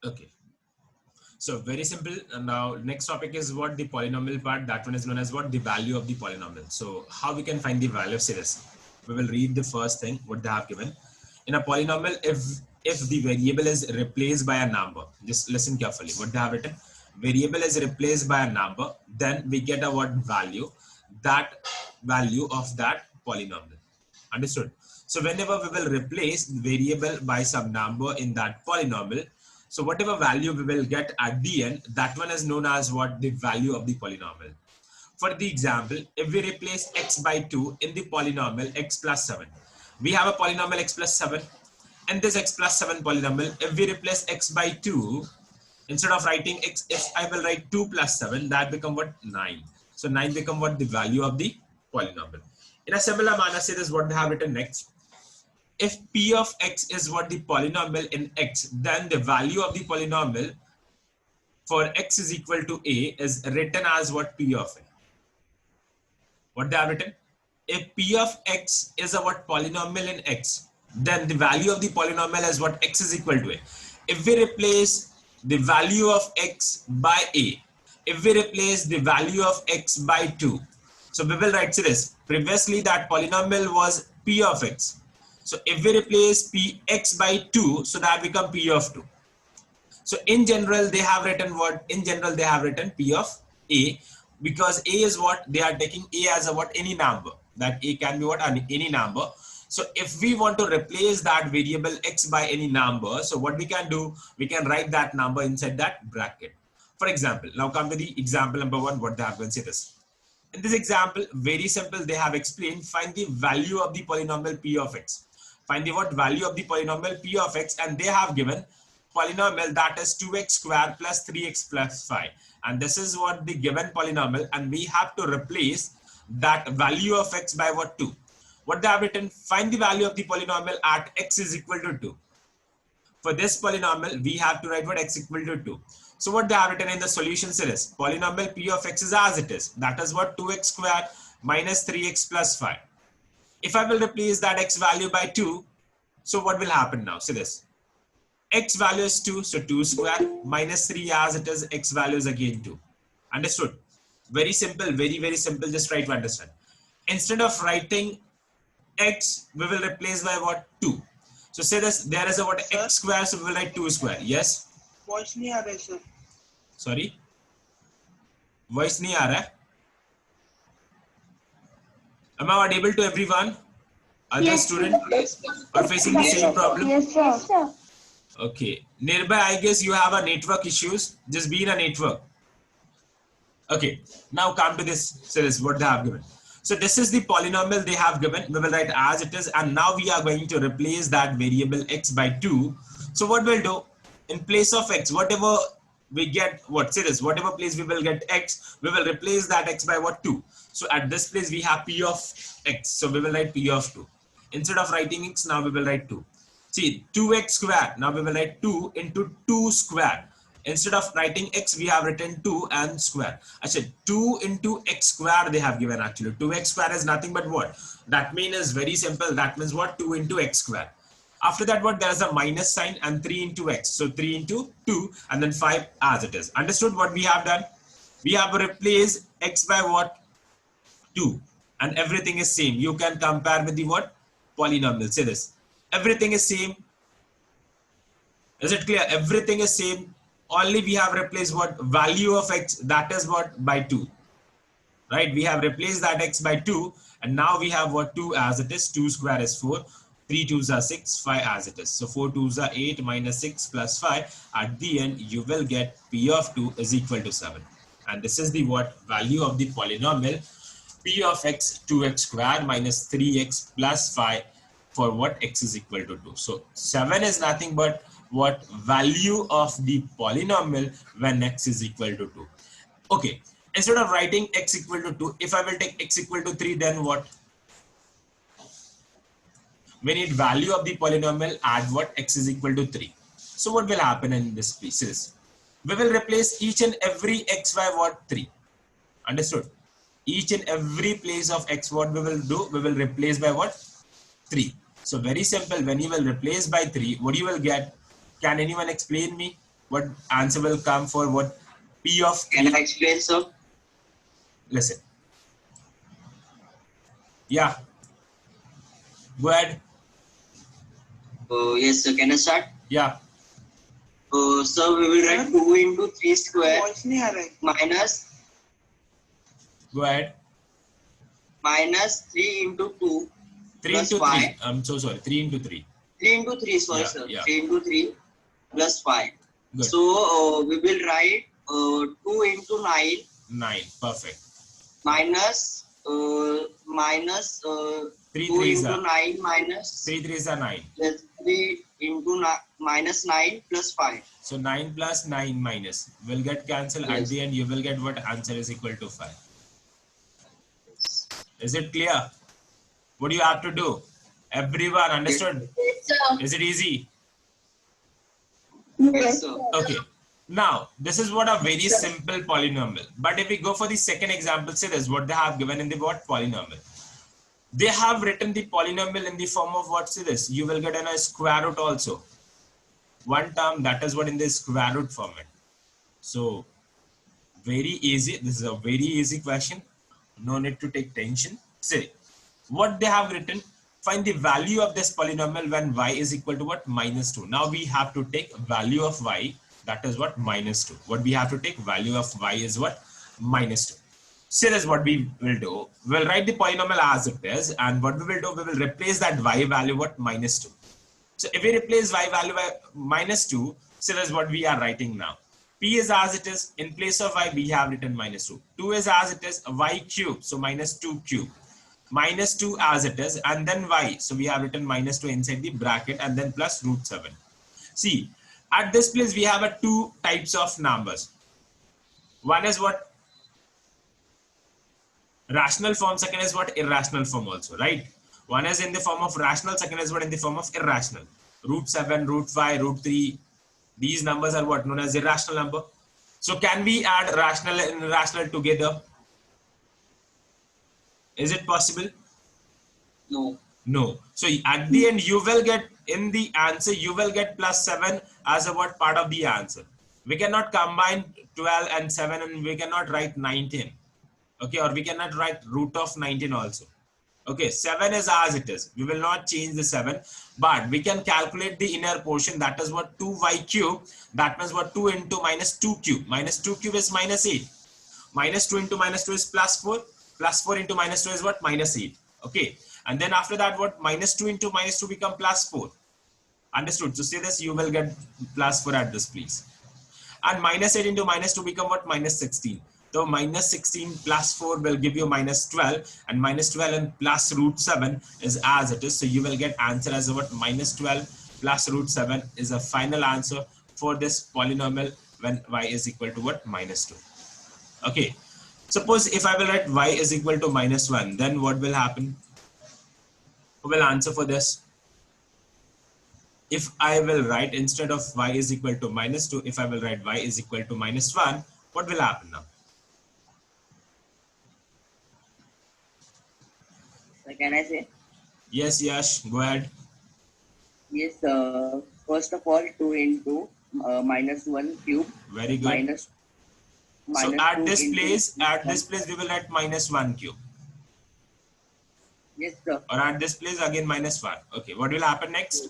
Okay. So very simple. And now next topic is what the polynomial part. That one is known as what the value of the polynomial. So how we can find the value of series? We will read the first thing what they have given. In a polynomial, if the variable is replaced by a number, just listen carefully. What they have written: variable is replaced by a number, then we get a what value, that value of that polynomial. Understood? So whenever we will replace the variable by some number in that polynomial, so whatever value we will get at the end, that one is known as what the value of the polynomial. For the example, if we replace x by 2 in the polynomial x plus 7, we have a polynomial x plus 7, and this x plus 7 polynomial, if we replace x by 2, instead of writing x, if I will write 2 plus 7, that become what? 9. So 9 become what? The value of the polynomial. In a similar manner, say this what they have written next. If p of x is what the polynomial in x, then the value of the polynomial for x is equal to a is written as what? P of a. What they have written? If p of x is a what polynomial in x, then the value of the polynomial is what? X is equal to a. If we replace the value of x by a, if we replace the value of x by 2, so we will write this. Previously that polynomial was p of x. So if we replace p x by 2, so that become p of 2. So in general, they have written what? In general, they have written p of a, because a is what? They are taking a as a what? Any number. That a can be what? Any number. So if we want to replace that variable x by any number, so what we can do? We can write that number inside that bracket. For example, now come to the example number 1. What they have done, say this. In this example, very simple, they have explained, find the value of the polynomial p of x. Find the what? Value of the polynomial p of x, and they have given polynomial that is 2x squared plus 3x plus 5. And this is what the given polynomial, and we have to replace that value of x by what? 2. What they have written, find the value of the polynomial at x is equal to 2. For this polynomial, we have to write what? X equal to 2. So what they have written in the solution series, polynomial p of x is as it is. That is what? 2x squared minus 3x plus 5. If I will replace that x value by 2, so what will happen now? See this. X value is 2, so 2 squared minus 3 as it is, x value is again 2. Understood? Very simple, very simple. Just try to understand. Instead of writing x, we will replace by what? 2. So say this, there is a what? Sir? X square, so we will write 2 square. Yes? Voice नहीं आ रहा है sir. Sorry? Voice नहीं आ रहा है? Am I audible to everyone? Other Yes, students are facing the same problem? Yes, sir. Okay. Nearby, I guess you have a network issues. Just be in a network. Okay. Now come to this series, what they have given. So this is the polynomial they have given. We will write as it is, and now we are going to replace that variable x by 2. So what we'll do, in place of x, whatever we get, what? Say this, whatever place we will get x, we will replace that x by what? 2. So at this place we have p of x. So we will write p of 2. Instead of writing x, now we will write 2. See, 2x squared. Now we will write 2 into 2 squared. Instead of writing x, we have written 2 and square. I said 2 into x squared they have given actually. 2x squared is nothing but what? That means is very simple. That means what? 2 into x squared. After that, what? There is a minus sign and 3 into x. So 3 into 2 and then 5 as it is. Understood what we have done? We have replaced x by what? 2. And everything is same. You can compare with the what? Polynomial. Say this. Everything is same. Is it clear? Everything is same. Only we have replaced what? Value of x, that is what? By 2. Right? We have replaced that x by 2, and now we have what? 2 as it is. 2 square is 4. 3 2s are 6, 5 as it is. So 4 2s are 8 minus 6 plus 5. At the end, you will get p of 2 is equal to 7. And this is the what? Value of the polynomial p of x 2x squared minus 3x plus 5 for what? X is equal to 2. So 7 is nothing but what? Value of the polynomial when x is equal to 2. Okay. Instead of writing x equal to 2, if I will take x equal to 3, then what? We need value of the polynomial at what? X is equal to 3. So what will happen in this piece? We will replace each and every x by what? 3. Understood? Each and every place of x, what we will do? We will replace by what? 3. So very simple. When you will replace by 3, what you will get? Can anyone explain me? what answer will come for what P of 3. Can I explain, sir? Listen. Yeah. Go ahead. Yes, sir. Can I start? Yeah. So we will write 2 into 3 square minus Go ahead. minus 3 into 2 3 plus into 3. 5. I'm so sorry. 3 into 3. 3 into 3, sorry, Yeah, sir. yeah. 3 into 3 plus 5. Good. So we will write 2 into 9 9. Perfect. minus minus 3 2 3s into are 9 minus 3 3s are 9. plus 3 into minus 9 plus 5. So 9 plus 9 minus will get cancelled. Yes. At the end, you will get what answer is equal to 5. Is it clear? What do you have to do? Everyone understood? Is it easy? Yes, sir. Okay. Now, this is what a very simple polynomial. But if we go for the second example, say this, what they have given in the what polynomial. They have written the polynomial in the form of what, say this, you will get in a square root also. One term, that is what in the square root format. So, very easy. This is a very easy question. No need to take tension. Say, what they have written, find the value of this polynomial when y is equal to what? Minus 2. Now we have to take value of y, that is what? Minus 2. What we have to take? Value of y is what? Minus 2. So this is what we will do. We'll write the polynomial as it is, and what we will do, we will replace that y value what? Minus 2. So if we replace y value by minus 2, so that's what we are writing now. P is as it is. In place of y, we have written minus 2. 2 is as it is, y cube, so minus 2 cube. Minus 2 as it is, and then y. So we have written minus 2 inside the bracket, and then plus root 7. See, at this place, we have a two types of numbers. One is what? Rational form, second is what? Irrational form also, right? One is in the form of rational, second is what? In the form of irrational. Root 7, root 5, root 3. These numbers are what? Known as irrational number. So can we add rational and irrational together? Is it possible? No. No. So at the end, you will get in the answer, you will get plus 7 as a what part of the answer. We cannot combine 12 and 7 and we cannot write 19. Okay, or we cannot write root of 19 also. Okay, 7 is as it is. We will not change the 7, but we can calculate the inner portion. That is what 2y cube. That means what 2 into minus 2 cube. Minus 2 cube is minus 8. Minus 2 into minus 2 is plus 4. Plus 4 into minus 2 is what? Minus 8. Okay, and then after that what? Minus 2 into minus 2 become plus 4. Understood? So say this, you will get plus 4 at this place. And minus 8 into minus 2 become what? Minus 16. So minus 16 plus 4 will give you minus 12, and minus 12 and plus root 7 is as it is. So you will get answer as what? Minus 12 plus root 7 is a final answer for this polynomial when y is equal to what? Minus 2. Okay. Suppose if I will write y is equal to minus 1, then what will happen? Who will answer for this? If I will write instead of y is equal to minus 2, if I will write y is equal to minus 1, what will happen now? Can I say? Yes, Yash, go ahead. Yes, first of all, 2 into minus 1 cube. Very good. Minus So at 2 this into place, we will write minus 1 cube. Yes, sir. Or at this place, again minus 1. Okay, what will happen next?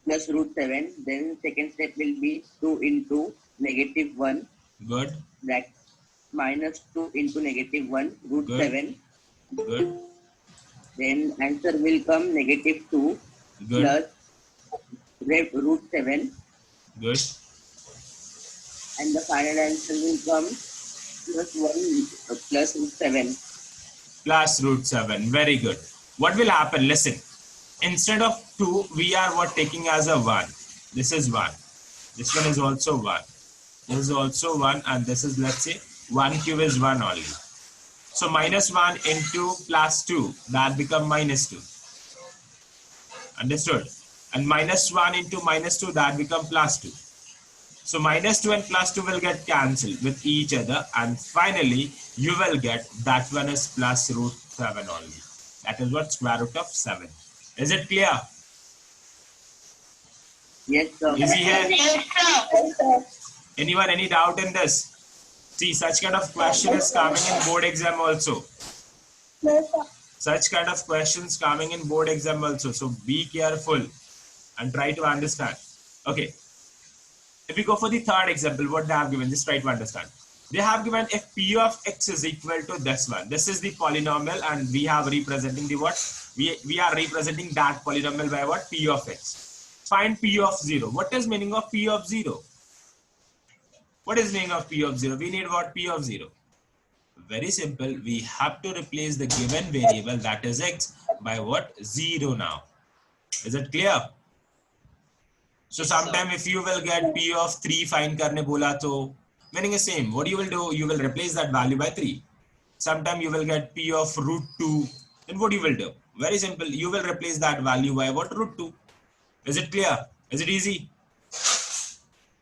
Plus root 7. Then second step will be 2 into negative 1. Good. That minus 2 into negative 1, root Good. 7. Good. Then answer will come negative 2 Good. plus root 7. Good. And the final answer will come plus 1 plus root 7. Plus root 7. Very good. What will happen? Listen. Instead of 2, we are what taking as a 1. This is 1. This one is also 1. This is also 1. And this is, let's say, 1 cube is 1 only. So minus 1 into plus 2. That become minus 2. Understood? And minus 1 into minus 2. That become plus 2. So minus 2 and plus 2 will get cancelled with each other. And finally, you will get that one is plus root 7 only. That is what? Square root of 7. Is it clear? Yes, sir. Easy here? Yes, sir. Anyone, any doubt in this? See, such kind of question is coming in board exam also. No, sir. Such kind of questions coming in board exam also. So be careful and try to understand. Okay. If we go for the third example, what they have given, just try to understand. They have given if p of x is equal to this one. This is the polynomial and we have representing the what? We are representing that polynomial by what? P of x. Find p of 0. What is meaning of p of 0? What is meaning of p of 0? We need what? P of 0. Very simple. We have to replace the given variable, that is x, by what? 0 now. Is it clear? So sometime if you will get p of 3 find karne bola to, meaning is same. What you will do? You will replace that value by 3. Sometime you will get p of root 2. Then what you will do? Very simple. You will replace that value by what? Root 2. Is it clear? Is it easy?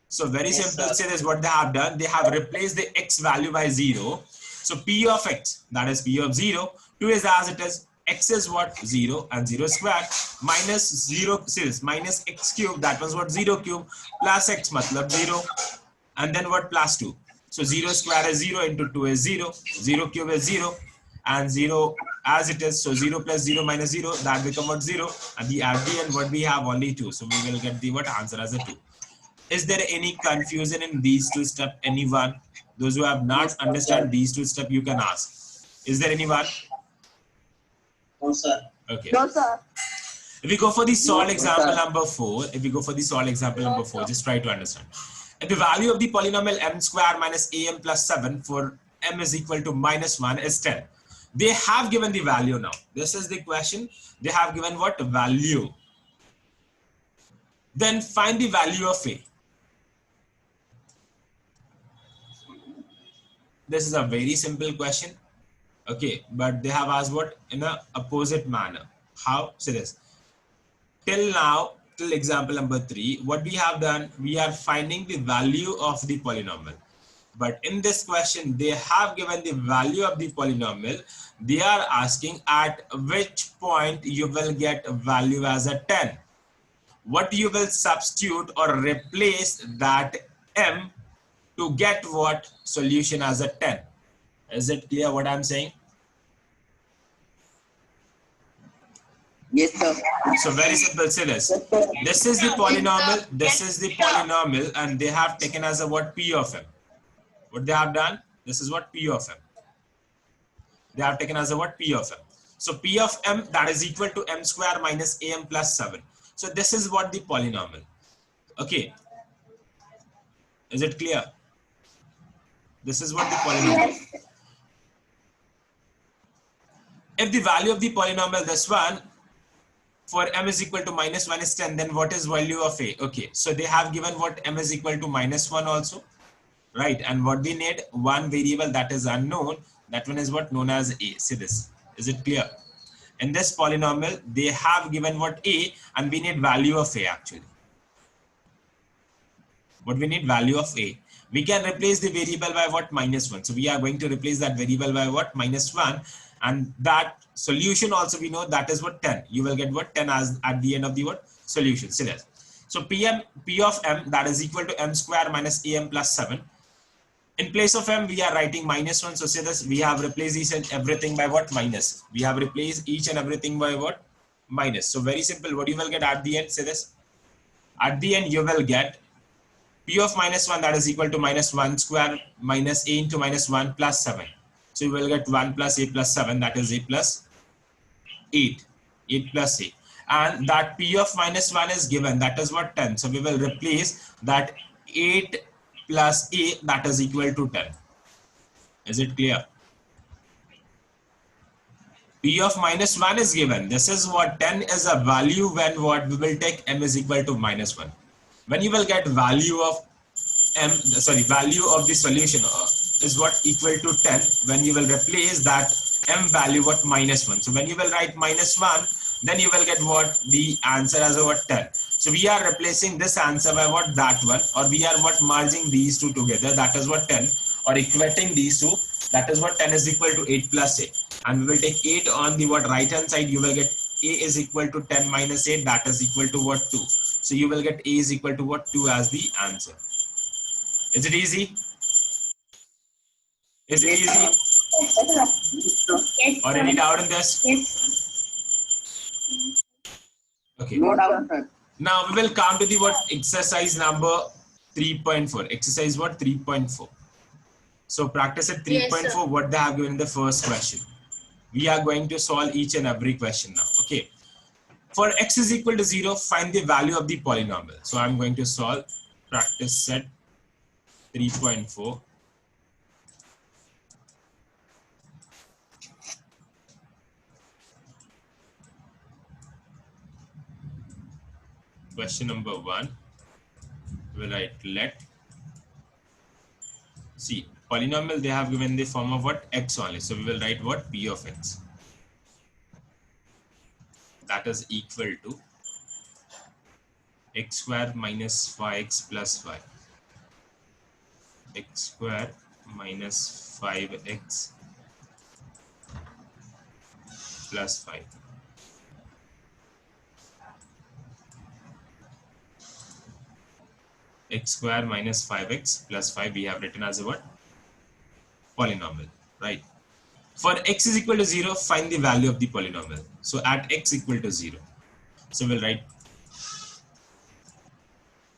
So very simple. Say this, what they have done. They have replaced the x value by 0. So p of x, that is p of 0. 2 is as it is. X is what? 0 and 0 square minus 0, minus x cube, that was what? 0 cube plus x matlab 0 and then what? Plus 2. So 0 square is 0 into 2 is 0, 0 cube is 0 and 0 as it is. So 0 plus 0 minus 0, that become what? 0 and at the end what we have? Only 2. So we will get the what? Answer as a 2. Is there any confusion in these two steps? Anyone? Those who have not understand these two steps, you can ask. Is there anyone? No, sir. Okay. No, sir. If we go for the solved example number 4, just try to understand. If the value of the polynomial m square minus am plus 7 for m is equal to minus 1 is 10. They have given the value now. This is the question. They have given what? Value. Then find the value of a. This is a very simple question. Okay, but they have asked what? In a opposite manner. How? Say this. Till now, till example number 3, what we have done, we are finding the value of the polynomial. But in this question, they have given the value of the polynomial. They are asking at which point you will get a value as a 10. What you will substitute or replace that m to get what? Solution as a 10. Is it clear what I'm saying? Yes, sir. So very simple, say this. This is the polynomial, this is the polynomial, and they have taken as a what? P of m. What they have done? This is what? P of m. They have taken as a what? P of m. So P of m, that is equal to m square minus am plus 7. So this is what the polynomial. Okay. Is it clear? This is what the polynomial. If the value of the polynomial, this one, for m is equal to minus 1 is 10, then what is value of a? Okay, so they have given what? M is equal to minus 1 also, right? And what we need? One variable that is unknown. That one is what? Known as a. See this. Is it clear? In this polynomial, they have given what? A, and we need value of a actually. What we need? Value of a. We can replace the variable by what? Minus 1. So we are going to replace that variable by what? Minus 1. And that solution also we know that is what? 10. You will get what? 10 as at the end of the what? Solution. See that. So P of m, that is equal to m square minus am plus 7. In place of m, we are writing minus 1. So say this, we have replaced each and everything by what? Minus. We have replaced each and everything by what? Minus. So very simple. What you will get at the end? Say this. At the end, you will get P of minus 1, that is equal to minus 1 square minus a into minus 1 plus 7. So you will get 1 plus a plus 7, that is a plus 8. 8 plus a. And that P of minus 1 is given, that is what? 10. So we will replace that 8 plus a, that is equal to 10. Is it clear? P of minus 1 is given. This is what? 10 is a value when what? We will take m is equal to minus 1. When you will get value of m, value of the solution is what? Equal to 10. When you will replace that m value what? Minus 1. So when you will write minus 1, then you will get what? The answer as what? 10. So we are replacing this answer by what? That one, or we are what? Merging these two together. That is what? 10, or equating these two. That is what? 10 is equal to 8 plus a. And we will take 8 on the what? Right hand side. You will get a is equal to 10 minus 8. That is equal to what? 2. So you will get A is equal to what? 2 as the answer. Is it easy? Is it easy? Yes, Or sir. any doubt in this? Yes. Okay. No doubt, sir. Now we will come to the what? Exercise number 3.4. Exercise what? 3.4. So practice at 3.4, Yes, sir. what they have given in the first question. We are going to solve each and every question now. Okay. For x is equal to 0, find the value of the polynomial. So I'm going to solve practice set 3.4. Question number 1. We'll write let. See, polynomial they have given the form of what? X only. So we will write what? P of x. That is equal to x square minus 5x plus 5. X square minus 5x plus 5. X square minus 5x plus 5 we have written as a what? Polynomial, right? For x is equal to 0, find the value of the polynomial. So at x equal to 0. So we'll write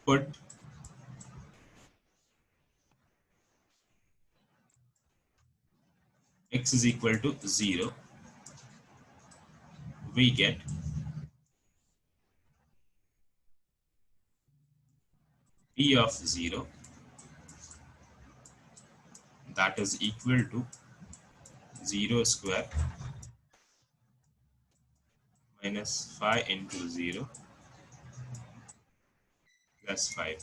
put x is equal to 0. We get p of 0 that is equal to 0 square minus 5 into 0 plus 5.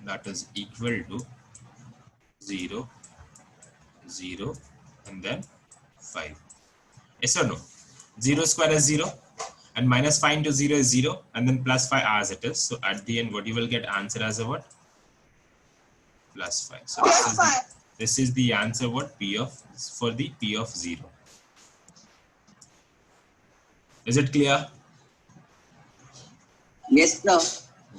That is equal to 0, 0 and then 5. Yes or no? 0 square is 0 and minus 5 into 0 is 0 and then plus 5 as it is. So at the end what you will get answer as a what? Plus 5. So this is the answer what? P of for the P of 0. Is it clear? Yes, sir.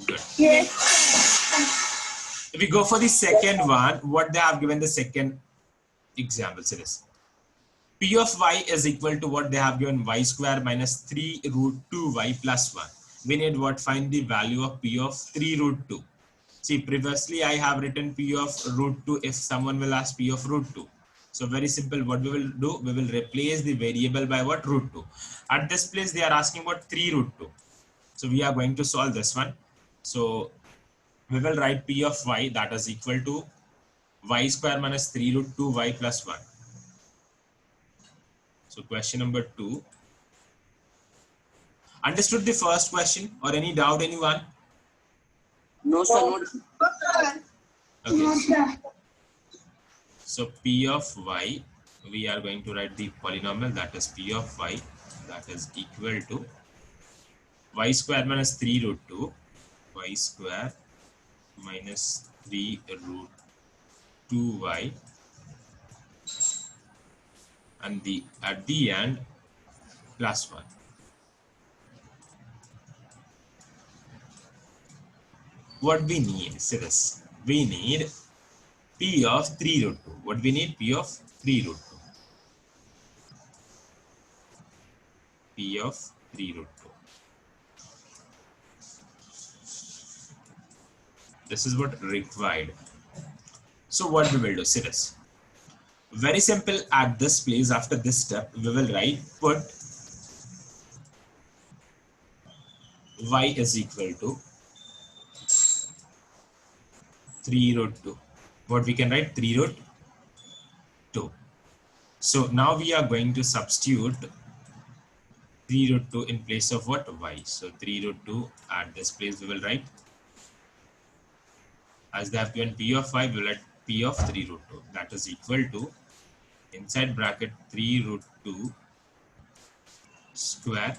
Good. Yes. If we go for the second one, what they have given the second example, so this P of y is equal to what they have given y square minus 3 root 2y plus 1. We need what? Find the value of P of 3 root 2. See, previously I have written P of root 2 if someone will ask P of root 2. So very simple, what we will do, we will replace the variable by what? Root 2. At this place, they are asking what? 3 root 2. So we are going to solve this one. So we will write P of y that is equal to y square minus 3 root 2y plus 1. So question number 2. Understood the first question or any doubt anyone? No, sir. No. Okay. So P of y, we are going to write the polynomial that is P of y that is equal to y square minus 3 root 2 y square minus 3 root 2y and the at the end plus 1. What we need, see this, we need P of 3 root 2. What we need? P of 3 root 2. P of 3 root 2. This is what required. So what we will do, see this. Very simple, at this place, after this step, we will write put y is equal to 3 root 2. What we can write? 3 root 2. So now we are going to substitute 3 root 2 in place of what? Y. So 3 root 2 at this place we will write. As they have given P of y, we will write P of 3 root 2. That is equal to inside bracket 3 root 2 square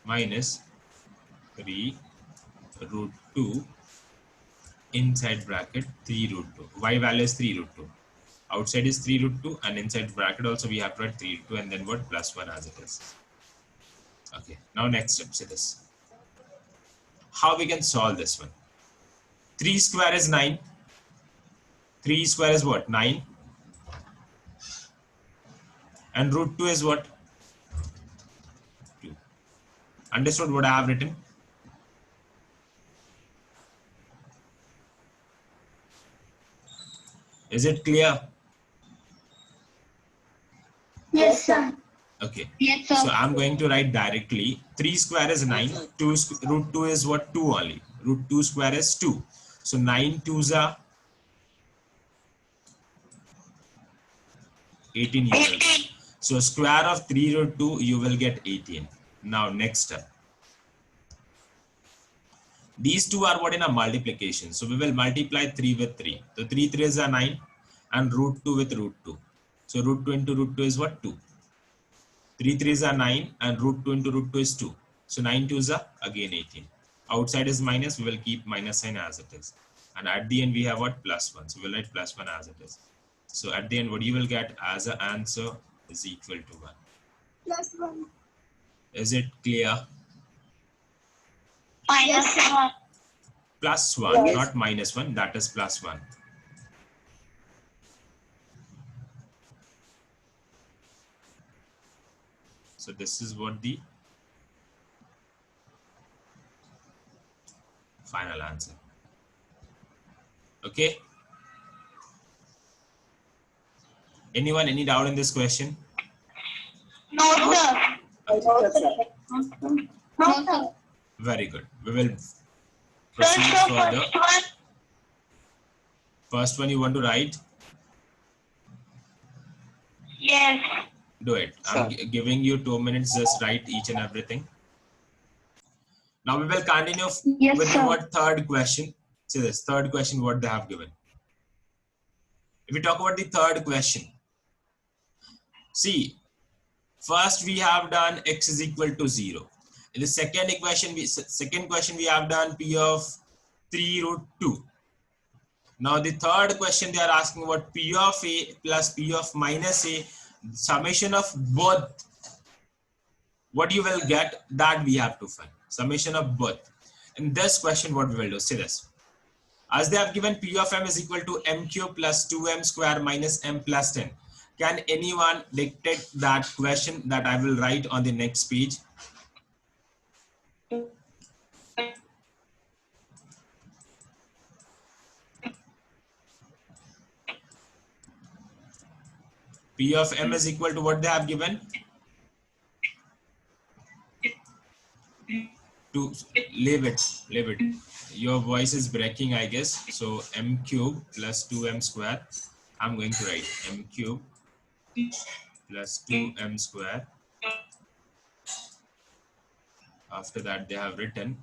minus 3 root 2 inside bracket 3 root 2. Y value is 3 root 2. Outside is 3 root 2 and inside bracket also we have to write 3 root 2 and then what? Plus 1 as it is. Okay, now next step, see this. How we can solve this one? 3 square is 9. 3 square is what? 9. And root 2 is what? 2. Understood what I have written? Is it clear? Yes, sir. Okay. Yes, sir. So I'm going to write directly. 3 square is 9. Root 2 is what? 2 only. Root 2 square is 2. So 9 2s are 18 you will get. So square of 3 root 2 you will get 18. Now next step. These two are what in a multiplication. So we will multiply 3 with 3. So 3 3s are 9 and root 2 with root 2. So root 2 into root 2 is what? 2. 3 3s are 9 and root 2 into root 2 is 2. So 9 2s are again 18. Outside is minus, we will keep minus sign as it is. And at the end we have what? Plus 1. So we'll write plus 1 as it is. So at the end what you will get as an answer is equal to 1. Plus 1. Is it clear? Minus 1. Plus 1, Yes. not minus 1. That is plus 1. So this is what the final answer. Okay. Anyone, any doubt in this question? No, sir. No, sir. No, sir. Very good. We will Sir, proceed so further. first one. First one you want to write? Yes. Do it. I'm giving you 2 minutes. Just write each and everything. Now we will continue Yes, with the sir. what third question. See this third question what they have given. If we talk about the third question, see, first we have done x is equal to 0. In the second question we have done p of 3 root 2. Now the third question they are asking about p of a plus p of minus a, summation of both. What you will get, that we have to find. Summation of both. In this question what we will do, see this. As they have given p of m is equal to m cube plus 2m square minus m plus 10. Can anyone dictate that question that I will write on the next page? P of m is equal to what they have given? To leave it. Your voice is breaking, I guess. So m cube plus 2m square. I'm going to write m cube plus 2m square. After that, they have written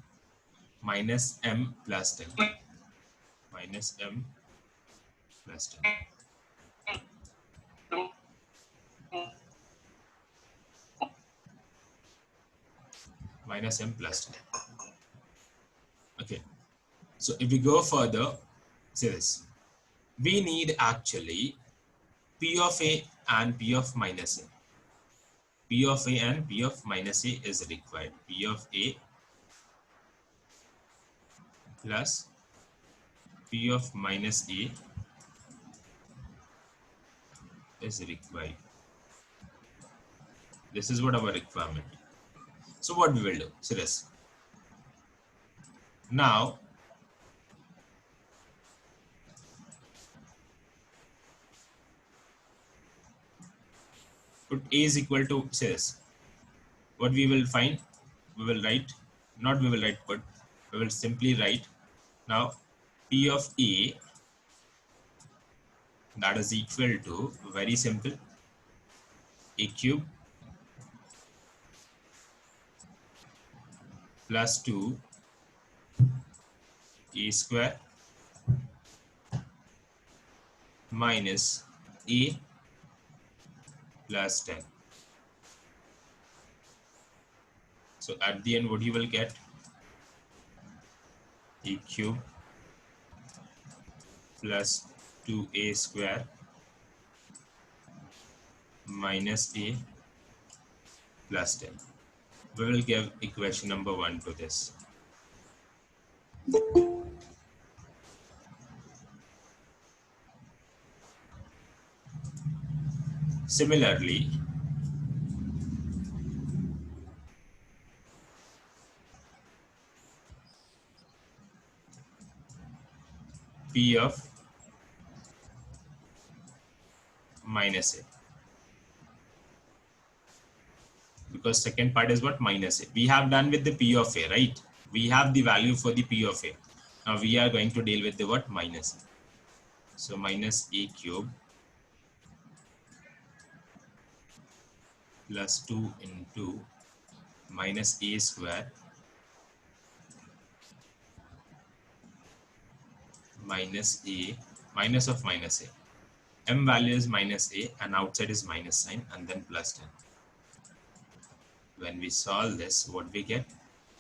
minus m plus 10. Minus m plus 10. Minus m plus 10. Okay. So if we go further, say this. We need actually p of a and p of minus a. P of a and p of minus a is required. P of a plus p of minus a is required. This is what our requirement. So what we will do, see this. Now, put a is equal to, say this. What we will find, we will write, not we will write, but we will simply write now p of a, that is equal to, very simple, a cube plus 2 a square minus a plus 10. So at the end what you will get, a cube plus 2a square minus a plus 10. We will give equation number 1 to this. Similarly, P of minus A, because second part is what? Minus A. We have done with the P of A, right? We have the value for the P of A. Now we are going to deal with the what? Minus A. So minus A cube plus 2 into minus A square minus A, minus of minus A. M value is minus A and outside is minus sign and then plus 10. When we solve this, what we get?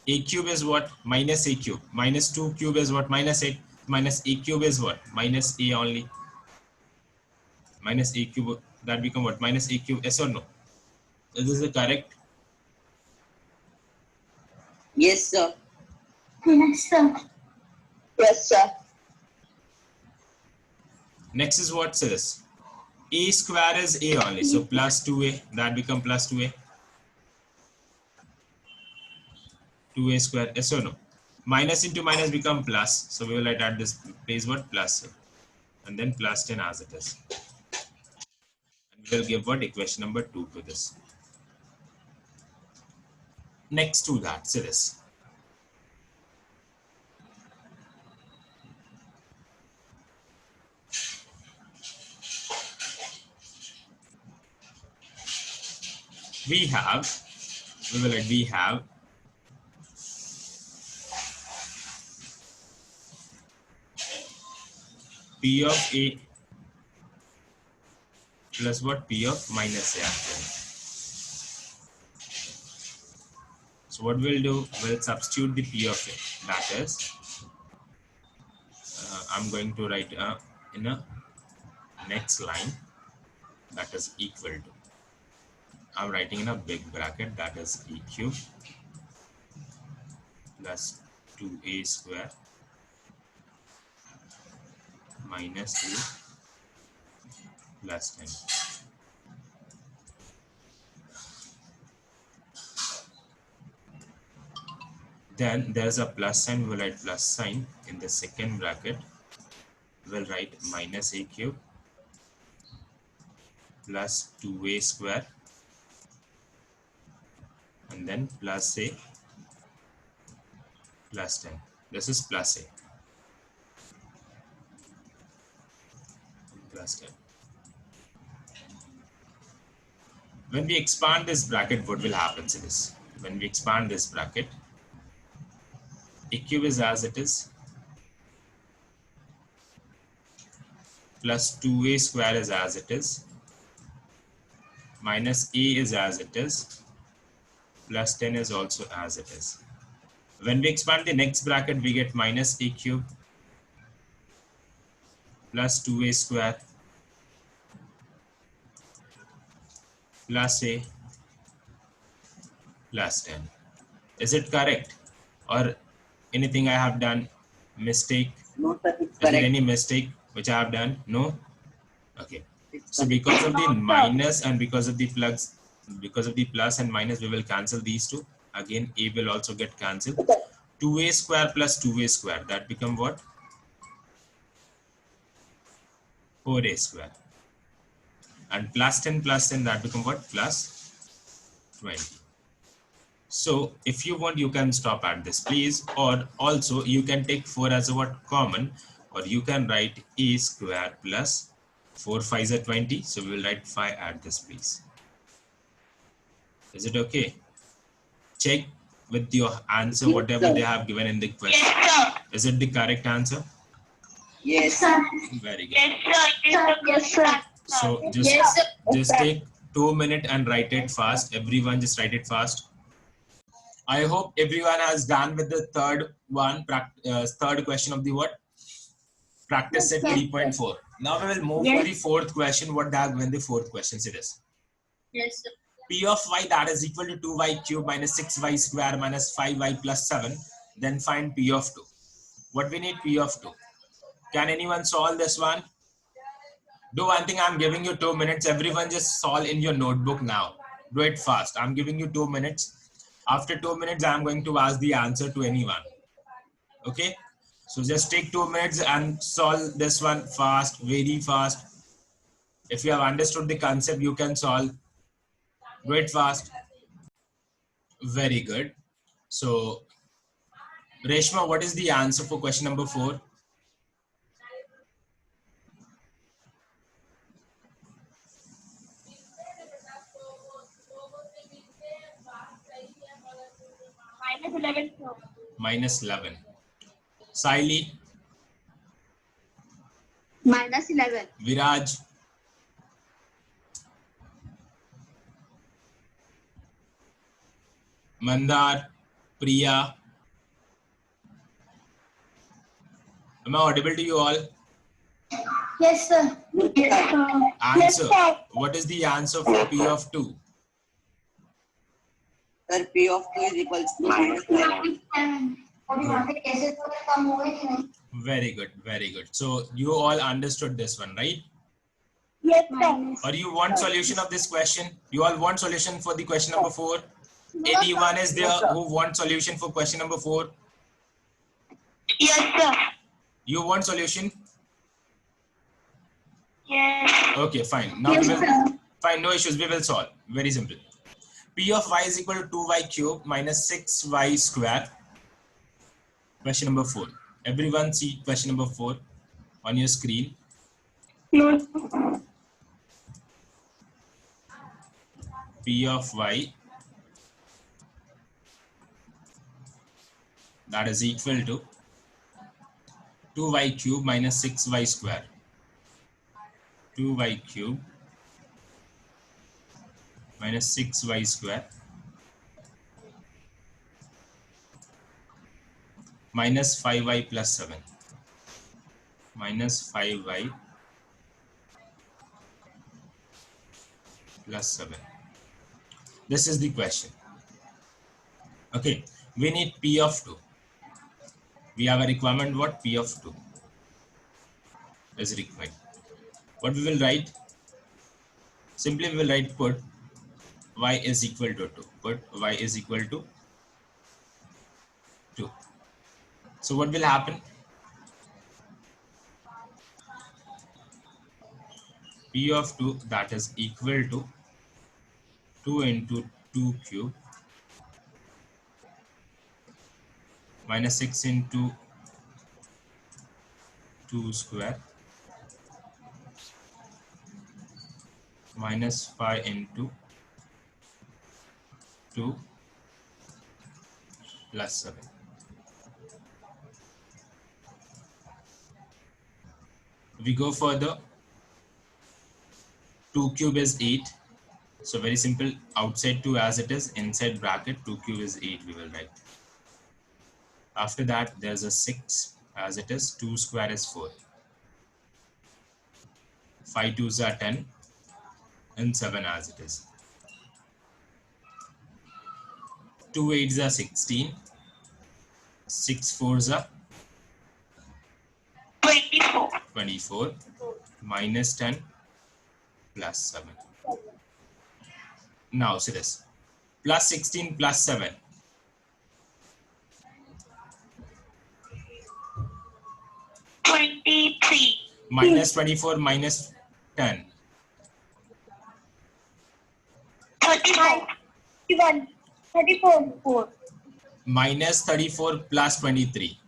A cube is what? Minus A cube. Minus 2 cube is what? Minus 8. Minus A cube is what? Minus A only. Minus A cube, that become what? Minus A cube. Yes or no? Is this correct? Yes, sir. Yes, sir. Yes, sir. Next is what says? A square is A only. So plus 2A, that become plus 2A. 2A square, yes or no? Minus into minus become plus. So we will write at this place what? Plus A. And then plus 10 as it is. And we will give what? Equation number 2 to this. Next to that, say this. We have P of A plus what? P of minus A actually. So what we'll do, we'll substitute the P of A. That is, I'm going to write in a next line, that is equal to. I'm writing in a big bracket, that is E cube plus 2A square minus A plus 10. Then there's a plus sign, we'll write plus sign in the second bracket. We'll write minus A cube plus 2A square and then plus A plus 10. This is plus A plus 10. When we expand this bracket, what will happen to this? When we expand this bracket, A cube is as it is, plus 2A square is as it is, minus A is as it is, plus 10 is also as it is. When we expand the next bracket, we get minus A cube plus 2A square plus A plus 10. Is it correct? Or anything I have done mistake? No, sir, it's Is there correct. any mistake which I have done? No? Okay. It's So correct. because of the minus and because of the plus and minus, we will cancel these two. Again, A will also get cancelled. 2A square plus 2A square, that become what? 4A square. And plus 10, that become what? Plus 20. So if you want, you can stop at this, please. Or also you can take 4 as a what? Common. Or you can write A square plus 4 5s are 20. So we will write 5 at this place. Is it okay? Check with your answer, Yes, whatever sir. they have given in the question. Yes, sir. Is it the correct answer? Yes. Sir. Very good. Yes, sir. Yes, sir. So just take 2 minutes and write it fast. Everyone just write it fast. I hope everyone has done with the third question of the what? Practice set 3.4. Now we will move Yes. for the fourth question. What they have given the fourth question? It is. Yes, sir. P of y that is equal to 2y cube minus 6y square minus 5y plus 7. Then find P of 2. What we need? P of 2. Can anyone solve this one? Do one thing. I'm giving you 2 minutes. Everyone just solve in your notebook now. Do it fast. I'm giving you 2 minutes. After 2 minutes, I'm going to ask the answer to anyone. Okay? So just take 2 minutes and solve this one fast, very fast. If you have understood the concept, you can solve. Do it fast. Very good. So, Reshma, what is the answer for question number 4? -11. Minus 11. Saili, -11. Viraj, Mandar, Priya. Am I audible to you all? Yes, sir. Yes, sir. Answer. What is the answer for P of 2? Sir, P of 2 is equals to -11. Very good, very good. So you all understood this one, right? Yes, sir. Or you want solution of this question? You all want solution for the question number 4? Anyone is there who wants solution for question number 4? Yes, sir. You want solution? Yes. Okay, fine. Now we will, fine, no issues. We will solve. Very simple. P of y is equal to 2y cube minus 6y square. Question number 4. Everyone see question number 4 on your screen. No. P of y that is equal to 2y cube minus 6y square. 2y cube minus 6y square minus 5y plus 7. Minus 5y plus 7. This is the question. Okay, we need P of 2. We have a requirement what? P of 2 is required. What we will write? Simply we will write put y is equal to 2. Put y is equal to 2. So what will happen? P of 2 that is equal to 2 into 2 cube minus 6 into 2 square minus 5 into 2 plus 7. We go further. 2 cube is 8. So very simple. Outside 2 as it is. Inside bracket 2 cube is 8 we will write. After that there's a 6 as it is. 2 square is 4. 5 2s are 10 and 7 as it is. 2 8s are 16. 6 4s are 24. 24 minus 10 plus 7. Now see this. Plus 16 plus 7. 23. Minus 24 minus 10. 34. 31. 34. Minus 34 plus 23.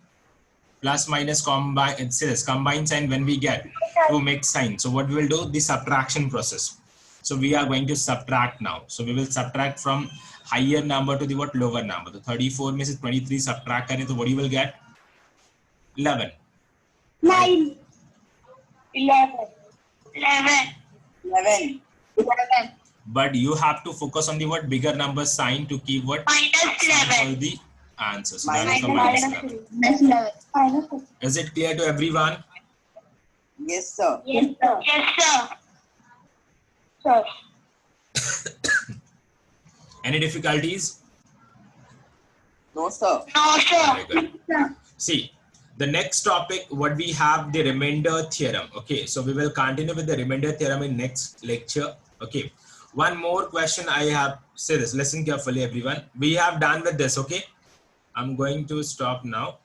Plus minus combine, it says combine sign when we get to make sign. So what we will do? The subtraction process. So we are going to subtract now. So we will subtract from higher number to the what lower number. The 34 means 23 subtract kare, so what you will get? 11. 9. 11. 11. 11. 11. But you have to focus on the what bigger number sign to keep what -11. all the answers. So that Minus will come minus 11. -11. Is it clear to everyone? Yes, sir. Yes, sir. Yes, sir. Sir. Any difficulties? No, sir. No, sir. Very good. See, the next topic, what we have, the remainder theorem. Okay, so we will continue with the remainder theorem in next lecture. Okay, one more question I have. Say this, listen carefully everyone. We have done with this. Okay, I'm going to stop now.